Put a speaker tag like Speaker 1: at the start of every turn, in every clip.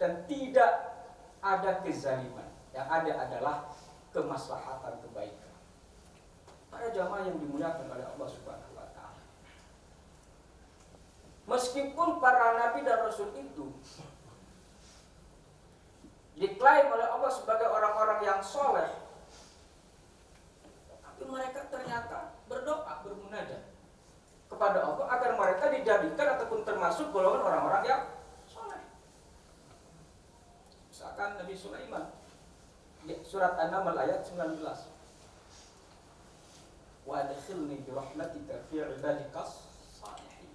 Speaker 1: dan tidak ada kezaliman. Yang ada adalah kemaslahatan kebaikan. Para jamaah yang dimuliakan oleh Allah Subhanahu wa taala. Meskipun para nabi dan rasul itu diklaim oleh Allah sebagai orang-orang yang soleh, tapi mereka ternyata berdoa, bermunajat kepada Allah agar mereka dijadikan ataupun termasuk golongan orang-orang yang soleh. Misalkan Nabi Sulaiman, surat An-Naml ayat 19. Wa adkhilni bi rahmatika fi ibadikas salihin.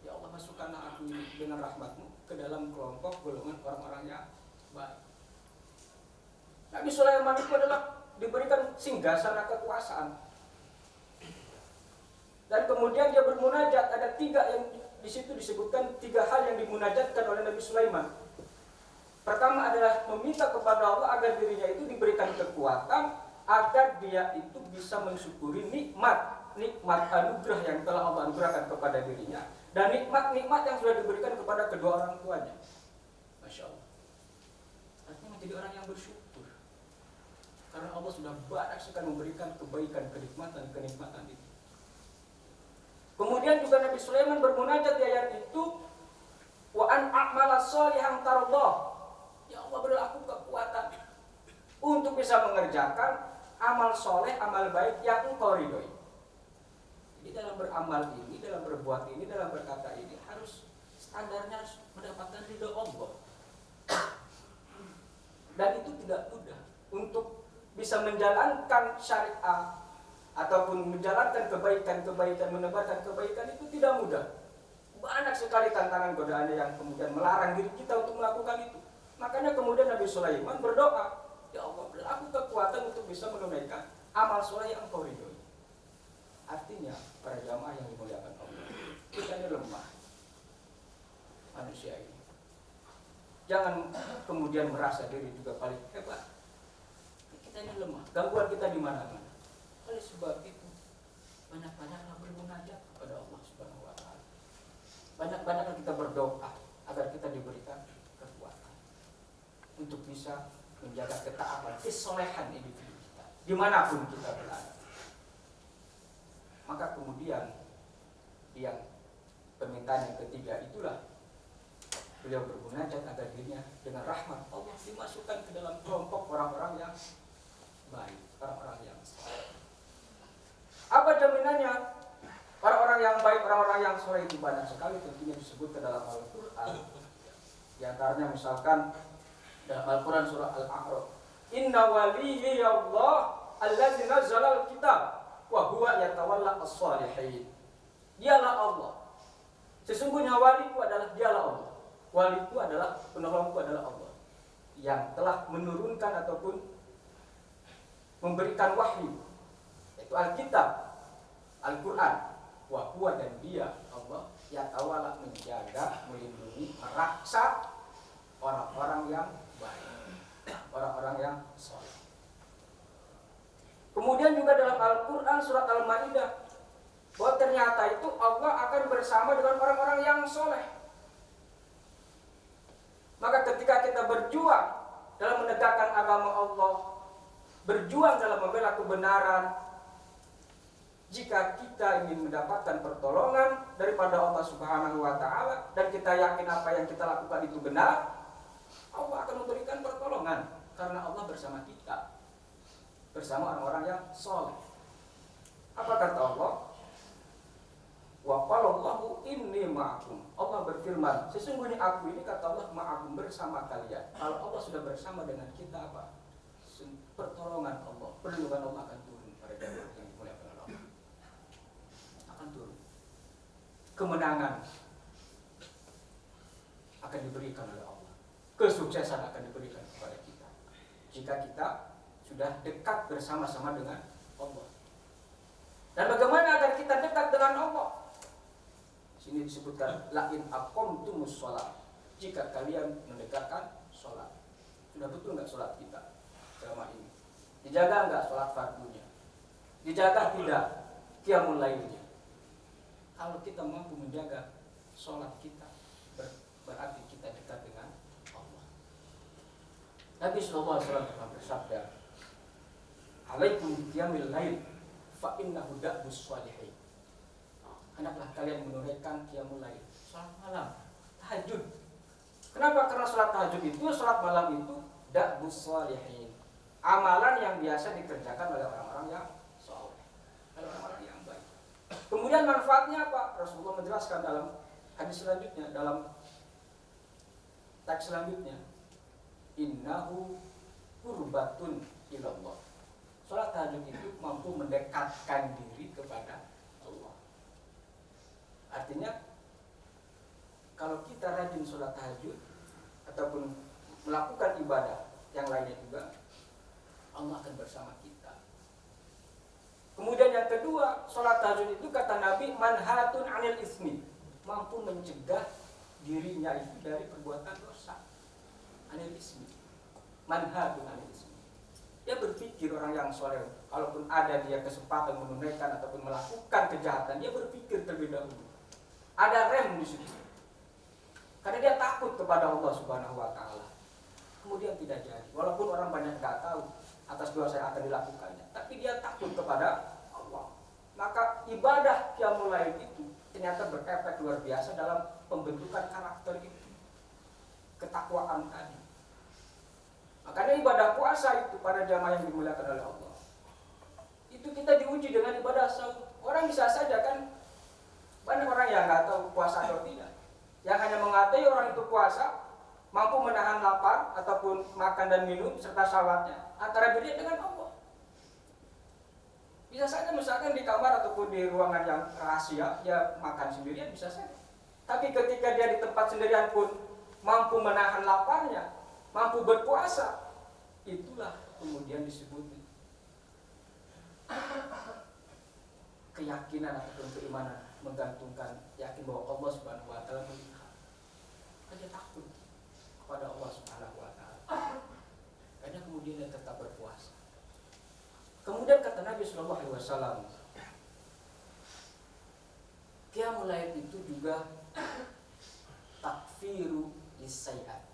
Speaker 1: Ya Allah, masukkanlah aku dengan rahmatmu ke dalam kelompok golongan orang-orang yang baik. Nabi Sulaiman itu adalah diberikan singgasana kekuasaan. Dan kemudian dia bermunajat, ada 3 yang di situ disebutkan 3 hal yang dimunajatkan oleh Nabi Sulaiman. Pertama adalah meminta kepada Allah agar dirinya itu diberikan kekuatan agar dia itu bisa mensyukuri nikmat anugerah yang telah Allah anugerahkan kepada dirinya dan nikmat-nikmat yang sudah diberikan kepada kedua orang tuanya. Masya Allah. Artinya menjadi orang yang bersyukur karena Allah sudah banyak sekali memberikan kebaikan, kenikmatan itu. Kemudian juga Nabi Sulaiman bermunajat di ayat itu, wa an a'mala sholihan tardah. Ya Allah, berilah aku kekuatan untuk bisa mengerjakan amal soleh, amal baik yang Engkau ridhoi. Jadi dalam beramal ini, dalam berbuat ini, dalam berkata ini harus standarnya harus mendapatkan ridho Allah. Dan itu tidak mudah untuk bisa menjalankan syariat ataupun menjalankan kebaikan, menebarkan kebaikan itu tidak mudah. Banyak sekali tantangan godaan yang kemudian melarang diri kita untuk melakukan itu. Makanya kemudian Nabi Sulaiman berdoa, ya Allah, beri aku kekuatan untuk bisa menunaikan amal soleh yang Engkau ridhoi. Artinya para jamaah yang dimuliakan Allah, kita ini lemah manusia ini. Jangan kemudian merasa diri juga paling hebat. Kita ini lemah, gangguan kita di mana-mana. Oleh sebab itu, banyak-banyaklah bermunajat kepada Allah Subhanahu wa taala. Banyak-banyaklah kita berdoa agar kita diberikan kekuatan untuk bisa menjaga ketaatan, kesolehan individu kita dimanapun kita berada. Maka kemudian yang permintaan yang ketiga itulah beliau bermunajat agar dirinya dengan rahmat Allah dimasukkan ke dalam kelompok orang-orang yang baik, orang-orang yang saleh. Apa jaminannya? Orang-orang yang baik, orang-orang yang saleh itu banyak sekali tentunya disebut ke dalam Al-Quran. Di antaranya misalkan dalam Al-Quran surah Al-A'raf, Inna waliyyallah allazi nazzala al-kitab wa huwa yatawalla as-salihin. Dialah Allah. Sesungguhnya waliku adalah dialah Allah. Waliku adalah, penolongku adalah Allah yang telah menurunkan ataupun memberikan wahyu, yaitu Alkitab, Al-Quran. Wa huwa, dan dia Allah yatawalla, menjaga, melindungi, meraksa orang-orang yang baik, orang-orang yang saleh. Kemudian juga dalam Al-Quran surat Al-Maidah, bahwa ternyata itu Allah akan bersama dengan orang-orang yang soleh. Maka ketika kita berjuang dalam menegakkan agama Allah, berjuang dalam membela kebenaran, jika kita ingin mendapatkan pertolongan daripada Allah Subhanahu wa taala dan kita yakin apa yang kita lakukan itu benar, Allah akan memberikan pertolongan karena Allah bersama kita, bersama orang-orang yang soleh. Apa kata Allah? Wa qalallahu inni ma'akum. Allah berfirman, sesungguhnya aku ini, kata Allah, ma'akum, bersama kalian. Kalau Allah sudah bersama dengan kita, apa? Pertolongan Allah, perlindungan Allah akan turun pada jamaah yang dimuliakan Allah. Akan turun. Kemenangan akan diberikan oleh Allah. Kesuksesan akan diberikan kepada kita jika kita sudah dekat bersama-sama dengan Allah. Dan bagaimana agar kita dekat dengan Allah? Sini disebutkan la'in aqamtumus shalah, jika kalian mendekatkan sholat. Sudah betul enggak sholat kita selama ini? Dijaga enggak sholat fardunya? Dijaga tidak qiyamul lailnya? Kalau kita mampu menjaga sholat kita, berarti kita dekat Nabi sallallahu alaihi wasallam pernah bersabda, "Alaikum qiyamil lail fa innahu da'bus shalihin." Hendaklah kalian menunaikan qiyamul lail, salat malam, tahajud. Kenapa? Karena salat tahajud itu, salat malam itu da'bus shalihin. Amalan yang biasa dikerjakan oleh orang-orang yang saleh, oleh orang-orang yang baik. Kemudian manfaatnya apa? Rasulullah menjelaskan dalam hadis selanjutnya, dalam teks selanjutnya, innahu qurbatun ilallah. Salat tahajud itu mampu mendekatkan diri kepada Allah. Artinya kalau kita rajin salat tahajud ataupun melakukan ibadah yang lainnya juga, Allah akan bersama kita. Kemudian yang kedua, salat tahajud itu kata Nabi manhatun 'anil ismi, mampu mencegah dirinya itu dari perbuatan dosa. Anil ismi, manhatun 'anil ismi. Dia berpikir, orang yang soleh, kalaupun ada dia kesempatan menunaikan ataupun melakukan kejahatan, dia berpikir terlebih dahulu. Ada rem di situ. Karena dia takut kepada Allah Subhanahu wa taala. Kemudian tidak jadi. Walaupun orang banyak enggak tahu atas dosa yang akan dilakukannya, tapi dia takut kepada Allah. Maka ibadah qiyamul lail itu ternyata berefek luar biasa dalam pembentukan karakter itu. Ketakwaan tadi. Makanya ibadah puasa itu para jamaah yang dimuliakan oleh Allah, itu kita diuji dengan ibadah saum. Orang bisa saja kan, banyak orang yang nggak tahu puasa atau tidak, yang hanya mengatai orang itu puasa, mampu menahan lapar ataupun makan dan minum serta salatnya antara diri dengan Allah. Bisa saja misalkan di kamar ataupun di ruangan yang rahasia dia makan sendirian, bisa saja. Tapi ketika dia di tempat sendirian pun mampu menahan laparnya, mampu berpuasa, itulah kemudian disebut keyakinan ataupun keimanan, menggantungkan yakin bahwa Allah Subhanahu wa taala melihat. Dia takut kepada Allah Subhanahu wa taala. Karena kemudian dia tetap berpuasa. Kemudian kata Nabi sallallahu alaihi wasallam, qiyamul lail itu juga takfiru lisai'at,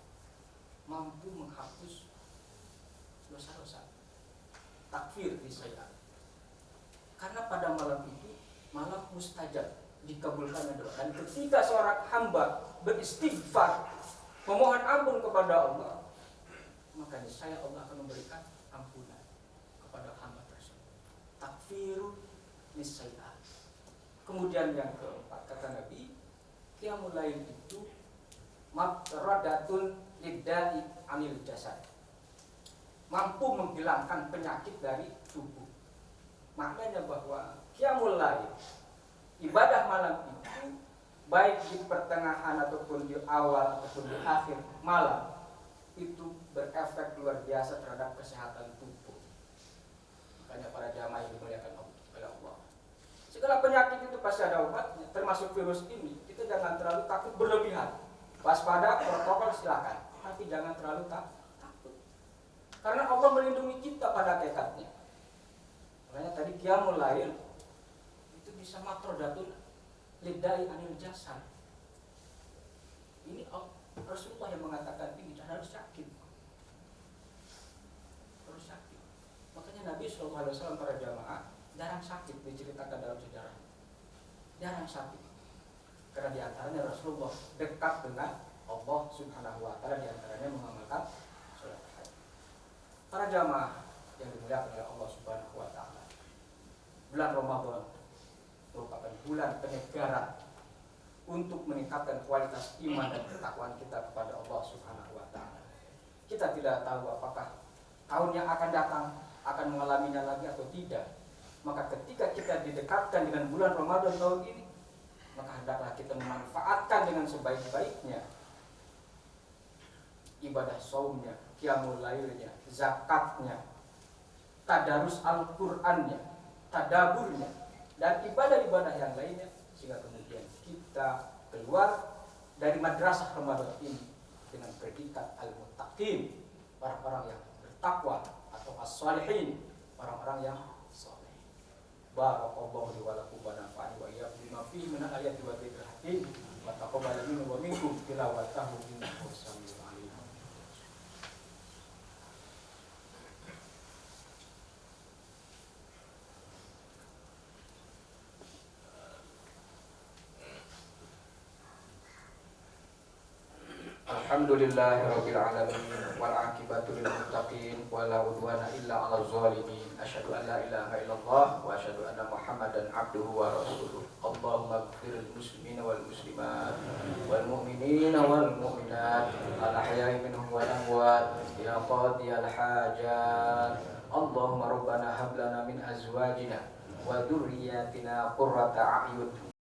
Speaker 1: mampu menghapus dosa-dosa. Takfir lisai'at. Karena pada malam itu malam mustajab, dikabulkannya doa. Dan ketika seorang hamba beristighfar, memohon ampun kepada Allah, maka niscaya Allah akan memberikan ampunan kepada hamba tersebut. Takfirun lisai'at. Kemudian yang keempat kata Nabi, qiyamul lail itu matradatun liddai anil jasad, mampu menghilangkan penyakit dari tubuh. Maknanya bahwa qiyamul lail, ibadah malam itu, baik di pertengahan ataupun di awal ataupun di akhir malam, itu berefek luar biasa terhadap kesehatan tubuh. Makanya para jamaah yang dimuliakan oleh Allah, segala penyakit itu pasti ada obatnya, termasuk virus ini. Kita jangan terlalu takut berlebihan. Waspada, protokol silakan, tapi jangan terlalu takut. Karena Allah melindungi kita pada hakikatnya. Makanya tadi qiyamul lail itu bisa matrodatun lidai anil jasad. Ini Rasulullah yang mengatakan ini, harus sakit. Harus sakit. Makanya Nabi SAW para jamaah jarang sakit, diceritakan dalam sejarah. Jarang sakit. Karena diantaranya Rasulullah dekat dengan Allah Subhanahu wa taala, diantaranya mengamalkan salat tahajud. Para jamaah yang dimuliakan oleh Allah Subhanahu wa taala, bulan Ramadan merupakan bulan penyegaran untuk meningkatkan kualitas iman dan ketakwaan kita kepada Allah Subhanahu wa taala. Kita tidak tahu apakah tahun yang akan datang akan mengalaminya lagi atau tidak. Maka ketika kita didekatkan dengan bulan Ramadan tahun ini, maka hendaklah kita memanfaatkan dengan sebaik-baiknya ibadah saumnya, qiyamul lailnya, zakatnya, tadarus Al-Qur'annya, tadaburnya, dan ibadah-ibadah yang lainnya, sehingga kemudian kita keluar dari madrasah Ramadan ini dengan predikat al-muttaqin, orang-orang yang bertakwa atau as-salihin, orang-orang yang saleh. Barakallahu li wa lakum wa nafa'ani wa iyyakum bima fihi min al-ayati wa dzikril hakim wa taqabbal minna wa minkum tilawatahu innahu samii'un 'aliim. Alhamdulillahirabbil alamin wal aqibatu lil muttaqin wala udwana illa 'alal zalimin. Asyhadu an la ilaha illallah wa asyhadu anna Muhammadan abduhu wa rasuluh. Allahumma ighfiril muslimina wal muslimat wal mu'minina wal mu'minat al ahya'i minhum wal amwat ya qadiyal hajat. Allahumma rabbana hab lana min azwajina wa dhurriyyatina qurrata a'yun